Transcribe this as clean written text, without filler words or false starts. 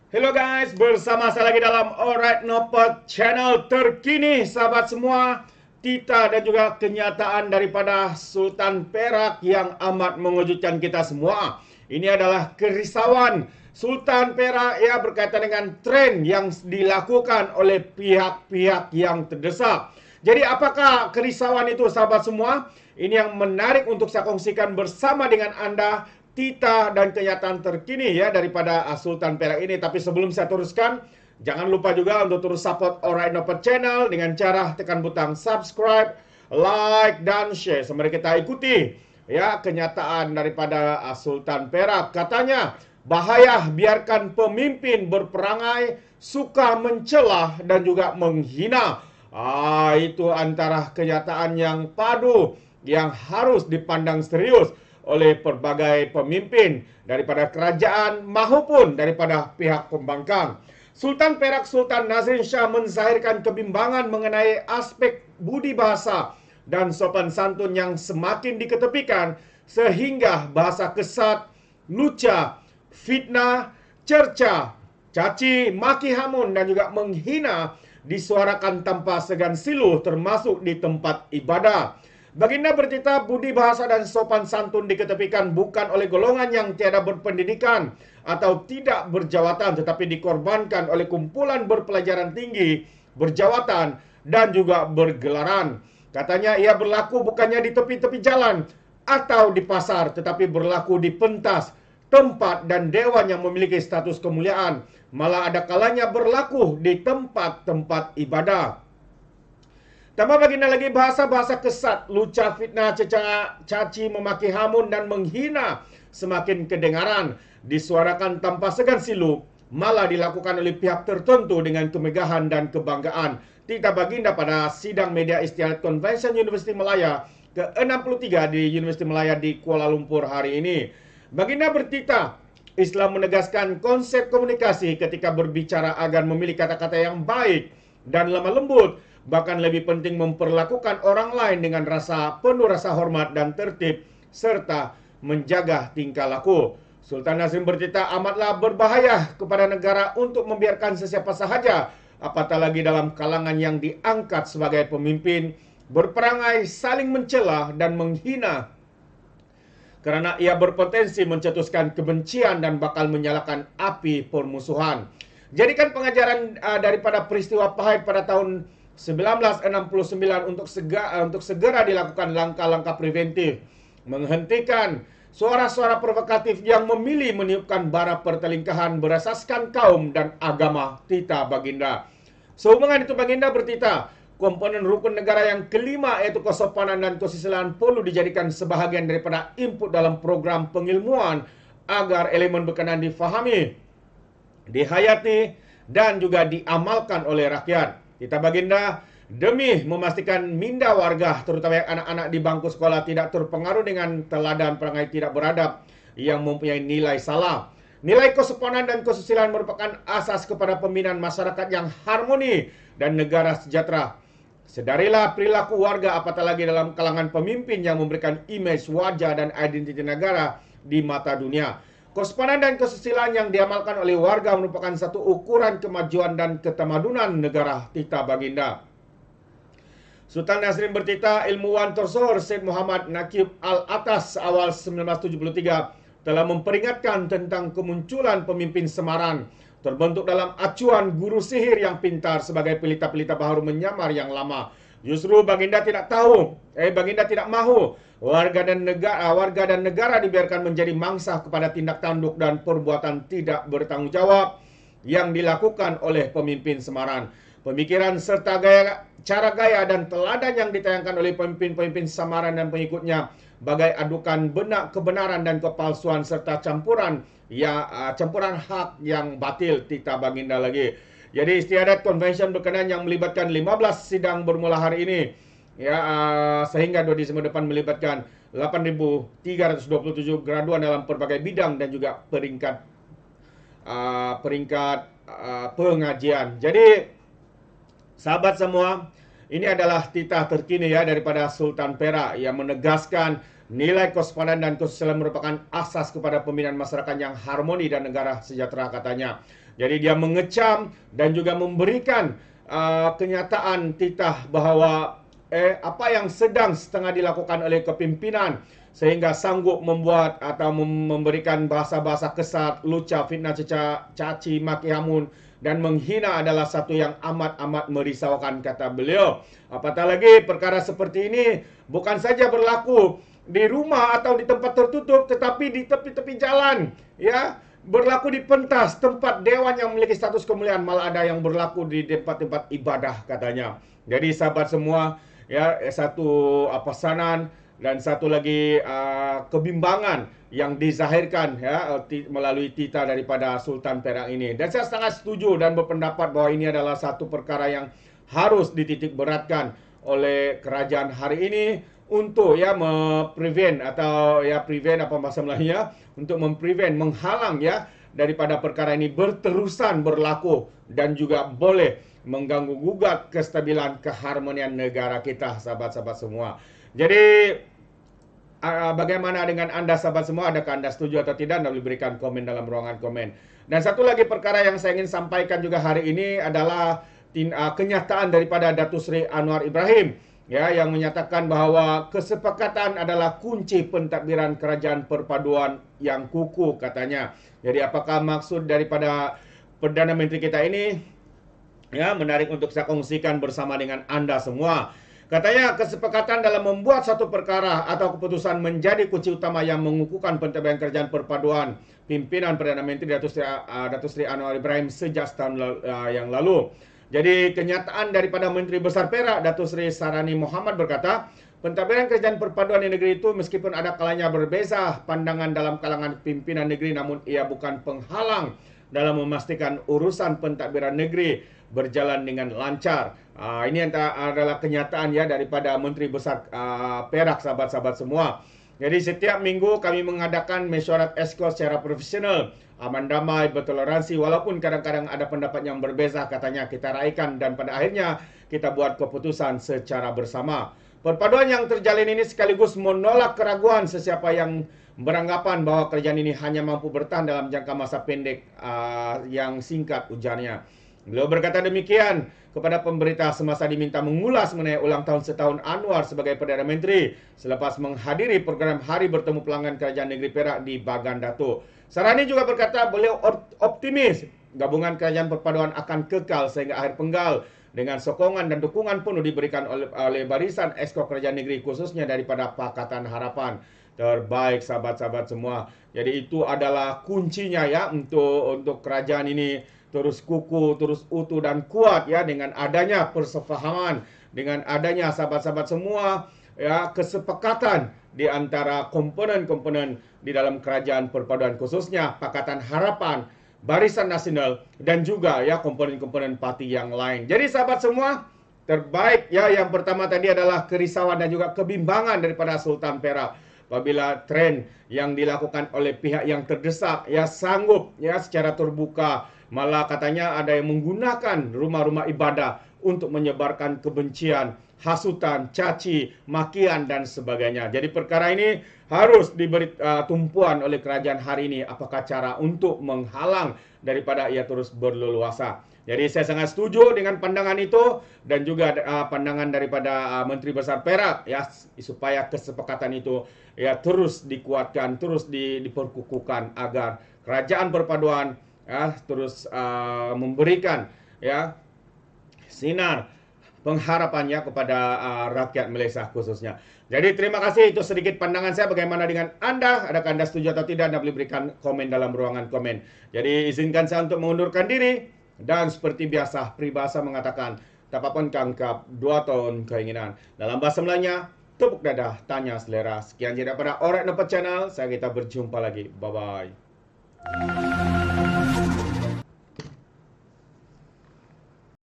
Hello guys, bersama saya lagi dalam Alright Nopal channel terkini sahabat semua. Tita dan juga kenyataan daripada Sultan Perak yang amat mengejutkan kita semua. Ini adalah kerisauan Sultan Perak ya berkaitan dengan tren yang dilakukan oleh pihak-pihak yang terdesak. Jadi apakah kerisauan itu sahabat semua? Ini yang menarik untuk saya kongsikan bersama dengan Anda, Tita dan kenyataan terkini ya daripada Sultan Perak ini. Tapi sebelum saya teruskan, jangan lupa juga untuk terus support Alright Nopal channel dengan cara tekan butang subscribe, like dan share. Mari kita ikuti ya kenyataan daripada Sultan Perak. Katanya, bahaya biarkan pemimpin berperangai, suka mencelah dan juga menghina. Itu antara kenyataan yang padu yang harus dipandang serius oleh pelbagai pemimpin daripada kerajaan maupun daripada pihak pembangkang. Sultan Perak Sultan Nazrin Shah menzahirkan kebimbangan mengenai aspek budi bahasa dan sopan santun yang semakin diketepikan sehingga bahasa kesat, luca, fitnah, cerca, caci, maki hamun dan juga menghina disuarakan tanpa segan silu termasuk di tempat ibadah. Baginda bercerita budi bahasa dan sopan santun diketepikan bukan oleh golongan yang tiada berpendidikan atau tidak berjawatan, tetapi dikorbankan oleh kumpulan berpelajaran tinggi, berjawatan, dan juga bergelaran. Katanya ia berlaku bukannya di tepi-tepi jalan atau di pasar, tetapi berlaku di pentas, tempat, dan dewan yang memiliki status kemuliaan. Malah ada kalanya berlaku di tempat-tempat ibadah. Tambah baginda lagi bahasa-bahasa kesat, luca, fitnah, caci, memaki hamun dan menghina semakin kedengaran, disuarakan tanpa segan silu, malah dilakukan oleh pihak tertentu dengan kemegahan dan kebanggaan. Tita baginda pada sidang media istiadat Convention Universiti Malaya ke-63 di Universiti Malaya di Kuala Lumpur hari ini. Baginda bertita, Islam menegaskan konsep komunikasi ketika berbicara agar memilih kata-kata yang baik dan lemah lembut. Bahkan lebih penting memperlakukan orang lain dengan penuh rasa hormat dan tertib, serta menjaga tingkah laku. Sultan Nazrin bercerita amatlah berbahaya kepada negara untuk membiarkan sesiapa sahaja, apatah lagi dalam kalangan yang diangkat sebagai pemimpin, berperangai saling mencela dan menghina, karena ia berpotensi mencetuskan kebencian dan bakal menyalakan api permusuhan. Jadikan pengajaran daripada peristiwa pahit pada tahun 1969 untuk segera dilakukan langkah-langkah preventif, menghentikan suara-suara provokatif yang memilih meniupkan bara pertelingkahan berasaskan kaum dan agama. Tita baginda. Sehubungan itu baginda bertita, komponen rukun negara yang kelima yaitu kesopanan dan kesusilaan perlu dijadikan sebahagian daripada input dalam program pengilmuan agar elemen berkenan difahami, dihayati, dan juga diamalkan oleh rakyat. Kita baginda demi memastikan minda warga, terutama anak-anak di bangku sekolah, tidak terpengaruh dengan teladan perangai tidak beradab yang mempunyai nilai salah. Nilai kesopanan dan kesusilaan merupakan asas kepada pembinaan masyarakat yang harmoni dan negara sejahtera. Sedarilah perilaku warga, apatah lagi dalam kalangan pemimpin yang memberikan imej wajah dan identiti negara di mata dunia. Kesopanan dan kesusilaan yang diamalkan oleh warga merupakan satu ukuran kemajuan dan ketamadunan negara. Tita baginda. Sultan Nazrin bercerita ilmuwan tersohor Syed Muhammad Naqib Al-Atas awal 1973 telah memperingatkan tentang kemunculan pemimpin semaran terbentuk dalam acuan guru sihir yang pintar sebagai pelita-pelita baharu menyamar yang lama. Justru baginda tidak tahu, baginda tidak mahu warga dan negara dibiarkan menjadi mangsa kepada tindak tanduk dan perbuatan tidak bertanggung jawab yang dilakukan oleh pemimpin semaran. Pemikiran serta cara gaya dan teladan yang ditayangkan oleh pemimpin-pemimpin samaran dan pengikutnya bagai adukan benak kebenaran dan kepalsuan serta campuran hak yang batil. Tita baginda lagi. Jadi istiadat convention berkenan yang melibatkan 15 sidang bermula hari ini sehingga 2 Desember depan melibatkan 8.327 graduan dalam berbagai bidang dan juga peringkat pengajian. Jadi sahabat semua, ini adalah titah terkini ya daripada Sultan Perak yang menegaskan nilai kewaspadaan dan kesusilaan merupakan asas kepada pembinaan masyarakat yang harmoni dan negara sejahtera katanya. Jadi dia mengecam dan juga memberikan kenyataan titah bahawa apa yang sedang setengah dilakukan oleh kepimpinan sehingga sanggup membuat atau memberikan bahasa-bahasa kesat, lucah, fitnah, caci, maki, hamun dan menghina adalah satu yang amat-amat merisaukan, kata beliau. Apatah lagi perkara seperti ini bukan saja berlaku di rumah atau di tempat tertutup, tetapi di tepi-tepi jalan, ya, berlaku di pentas, tempat dewan yang memiliki status kemuliaan, malah ada yang berlaku di tempat-tempat ibadah katanya. Jadi sahabat semua, ya, satu pesanan dan satu lagi kebimbangan yang dizahirkan ya melalui titah daripada Sultan Perak ini. Dan saya sangat setuju dan berpendapat bahwa ini adalah satu perkara yang harus dititik beratkan oleh kerajaan hari ini untuk ya prevent apa bahasa Melayunya, untuk menghalang ya daripada perkara ini berterusan berlaku dan juga boleh mengganggu gugat kestabilan keharmonian negara kita, sahabat-sahabat semua. Jadi bagaimana dengan Anda sahabat semua? Adakah Anda setuju atau tidak? Anda boleh berikan komen dalam ruangan komen. Dan satu lagi perkara yang saya ingin sampaikan juga hari ini adalah kenyataan daripada Datuk Seri Anwar Ibrahim ya, yang menyatakan bahawa kesepakatan adalah kunci pentadbiran kerajaan perpaduan yang kukuh katanya. Jadi apakah maksud daripada Perdana Menteri kita ini? Ya, menarik untuk saya kongsikan bersama dengan Anda semua. Katanya kesepakatan dalam membuat satu perkara atau keputusan menjadi kunci utama yang mengukuhkan pentadbiran kerajaan perpaduan pimpinan Perdana Menteri Datuk Seri Anwar Ibrahim sejak setahun yang lalu. Jadi kenyataan daripada Menteri Besar Perak Datuk Seri Sarani Muhammad berkata, pentadbiran kerajaan perpaduan di negeri itu meskipun ada kalanya berbeza pandangan dalam kalangan pimpinan negeri, namun ia bukan penghalang dalam memastikan urusan pentadbiran negeri berjalan dengan lancar. Ini adalah kenyataan ya daripada Menteri Besar Perak, sahabat-sahabat semua. Jadi setiap minggu kami mengadakan mesyuarat esko secara profesional, aman damai, bertoleransi, walaupun kadang-kadang ada pendapat yang berbeza, katanya kita raikan dan pada akhirnya kita buat keputusan secara bersama. Perpaduan yang terjalin ini sekaligus menolak keraguan sesiapa yang beranggapan bahwa kerajaan ini hanya mampu bertahan dalam jangka masa pendek yang singkat, ujarnya. Beliau berkata demikian kepada pemberita semasa diminta mengulas mengenai ulang tahun setahun Anwar sebagai Perdana Menteri selepas menghadiri program Hari Bertemu Pelanggan Kerajaan Negeri Perak di Bagan Datuk. Sarani juga berkata beliau optimis gabungan kerajaan perpaduan akan kekal sehingga akhir penggal dengan sokongan dan dukungan penuh diberikan oleh barisan esko kerajaan negeri, khususnya daripada Pakatan Harapan terbaik, sahabat-sahabat semua. Jadi itu adalah kuncinya ya untuk kerajaan ini terus kukuh, terus utuh dan kuat ya, dengan adanya persefahaman, dengan adanya sahabat-sahabat semua ya kesepakatan di antara komponen-komponen di dalam kerajaan perpaduan, khususnya Pakatan Harapan, Barisan Nasional dan juga ya komponen-komponen parti yang lain. Jadi sahabat semua, terbaik ya yang pertama tadi adalah kerisauan dan juga kebimbangan daripada Sultan Perak apabila tren yang dilakukan oleh pihak yang terdesak ya sanggup ya secara terbuka, malah katanya ada yang menggunakan rumah-rumah ibadah untuk menyebarkan kebencian, hasutan, caci, makian dan sebagainya. Jadi perkara ini harus diberi tumpuan oleh kerajaan hari ini, apakah cara untuk menghalang daripada ia terus berleluasa. Jadi saya sangat setuju dengan pandangan itu dan juga pandangan daripada Menteri Besar Perak ya, supaya kesepakatan itu ya terus dikuatkan, terus diperkukuhkan agar kerajaan perpaduan ya terus memberikan ya sinar pengharapannya kepada rakyat Malaysia khususnya. Jadi terima kasih, itu sedikit pandangan saya. Bagaimana dengan Anda? Adakah Anda setuju atau tidak? Anda boleh berikan komen dalam ruangan komen. Jadi izinkan saya untuk mengundurkan diri. Dan seperti biasa, peribahasa mengatakan, tak apa pun kangkap, 2 tahun keinginan. Dalam bahasa Melayunya, tepuk dadah, tanya selera. Sekian je daripada Alright Nampak Channel. Saya kita berjumpa lagi. Bye-bye.